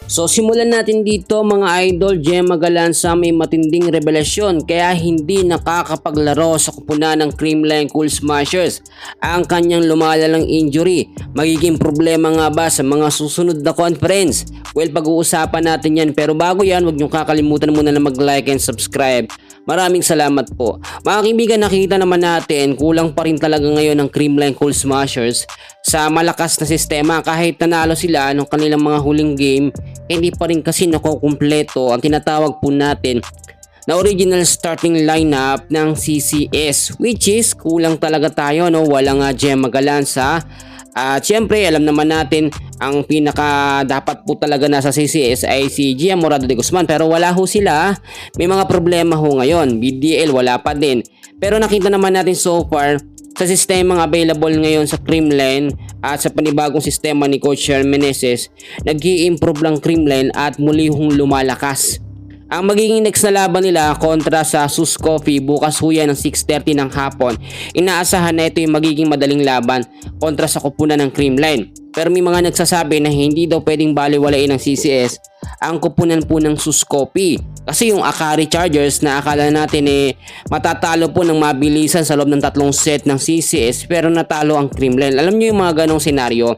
So simulan natin dito mga idol. Gemma Galanza may matinding revelasyon kaya hindi nakakapaglaro sa kupunan ng Creamline Cool Smashers. Ang kanyang lumalalang injury, magiging problema nga ba sa mga susunod na conference? Well, pag-uusapan natin yan, pero bago yan, huwag niyong kakalimutan muna na mag-like and subscribe. Maraming salamat po. Mga kaibigan, nakikita naman natin kulang pa rin talaga ngayon ng Creamline Cool Smashers sa malakas na sistema. Kahit nanalo sila ng kanilang mga huling game, hindi pa rin kasi nakukumpleto ang tinatawag po natin na original starting lineup ng CCS, which is kulang talaga tayo, no? Walang Gemma Galanza. At syempre alam naman natin ang pinaka dapat po talaga nasa CCS ay si Gia Morado de Guzman, pero wala ho sila. May mga problema ho ngayon. BDL wala pa din. Pero nakita naman natin so far sa sistemang available ngayon sa Creamline at sa panibagong sistema ni Coach Meneses, nag-i-improve lang Creamline at muli hong lumalakas. Ang magiging next na laban nila kontra sa Sus Coffee bukas ho yan ng 6:30 ng hapon. Inaasahan na ito yung magiging madaling laban kontra sa kupunan ng Creamline. Pero may mga nagsasabi na hindi daw pwedeng baliwalain ng CCS ang kupunan po ng Sus Coffee. Kasi yung Akari Chargers na akala natin matatalo po ng mabilisan sa loob ng 3 set ng CCS, pero natalo ang Creamline. Alam nyo yung mga ganong senaryo?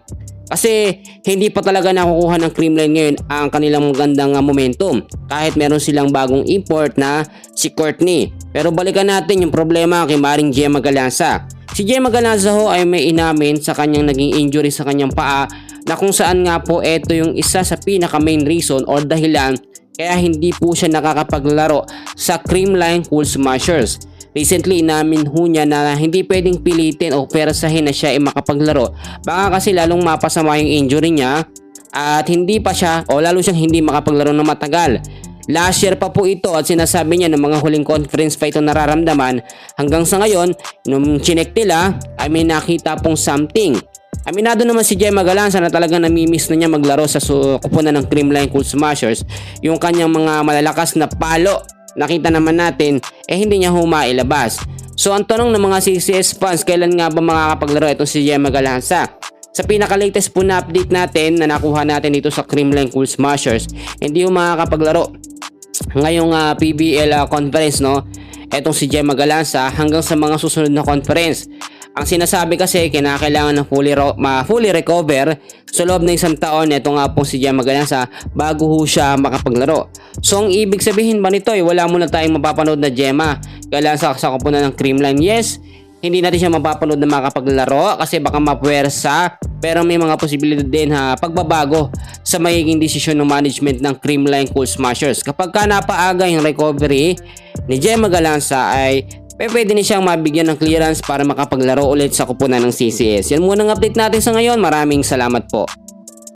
Kasi hindi pa talaga nakukuha ng Creamline ngayon ang kanilang magandang momentum kahit meron silang bagong import na si Courtney. Pero balikan natin yung problema kay Maring Gemma Galanza. Si Gemma Galanza ho ay may inamin sa kanyang naging injury sa kanyang paa, na kung saan nga po ito yung isa sa pinaka main reason or dahilan kaya hindi po siya nakakapaglaro sa Creamline Cool Smashers. Recently inamin ho niya na hindi pwedeng pilitin o perasahin na siya ay makapaglaro. Baka kasi lalong mapasama yung injury niya at hindi pa siya o lalo siyang hindi makapaglaro ng matagal. Last year pa po ito at sinasabi niya ng mga huling conference pa ito nararamdaman. Hanggang sa ngayon, nung chinek nila ay may nakita pong something. Aminado naman si Gemma Galanza na talagang namimiss na niya maglaro sa kupunan ng Creamline Cool Smashers. Yung kanyang mga malalakas na palo, nakita naman natin, hindi niya humailabas. So ang tanong ng mga CCS fans, kailan nga ba makakapaglaro itong si Gemma Galanza? Sa pinaka-latest po na update natin na nakuha natin dito sa Creamline Cool Smashers, hindi yung makakapaglaro ngayong PBL conference, no? Etong si Gemma Galanza hanggang sa mga susunod na conference. Ang sinasabi kasi kinakailangan ng fully recover sa loob ng 1 taon. Ito nga po si Gemma Galanza bago ho siya makapaglaro. So ang ibig sabihin ba nito wala muna tayong mapapanood na Gemma Galanza sa kupunan ng Creamline? Yes, hindi natin siya mapapanood na makapaglaro kasi baka mapuwersa, pero may mga posibilidad din pagbabago sa magiging desisyon ng management ng Creamline Cool Smashers. Kapag napaaga yung recovery ni Gemma Galanza ay pwede na siyang mabigyan ng clearance para makapaglaro ulit sa kupunan ng CCS. Yan muna ang update natin sa ngayon. Maraming salamat po.